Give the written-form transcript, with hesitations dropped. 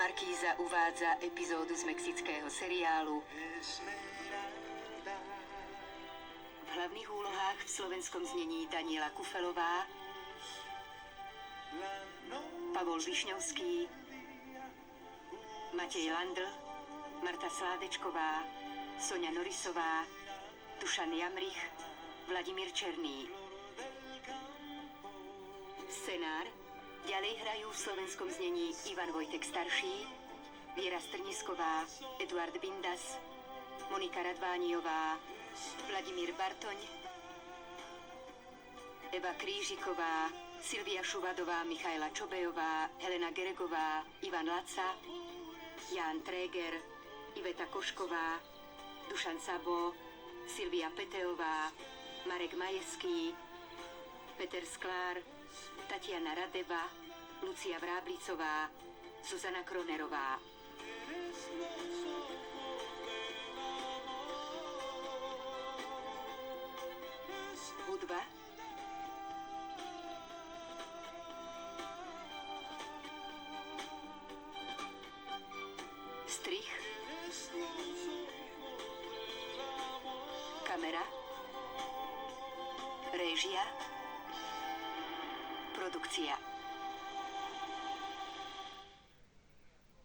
Markíza uvádza epizódu z mexického seriálu. V hlavných úlohách v slovenskom znení Daniela Kufelová, Pavol Višňovský, Matej Landl, Marta Sládečková, Soňa Norisová, Dušan Jamrich, Vladimír Černý. Scenár ďalej hrajú v slovenskom znení Ivan Vojtek starší, Viera Strnisková, Eduard Bindas, Monika Radvániová, Vladimír Bartoň, Eva Krížiková, Silvia Šuvadová, Michaela Čobejová, Helena Geregová, Ivan Laca, Ján Tréger, Iveta Košková, Dušan Sabo, Silvia Peteová, Marek Majeský, Peter Sklár, Tatiana Radeva, Lucia Vráblicová, Zuzana Kronerová. Hudba strich, kamera, réžia, produkcia.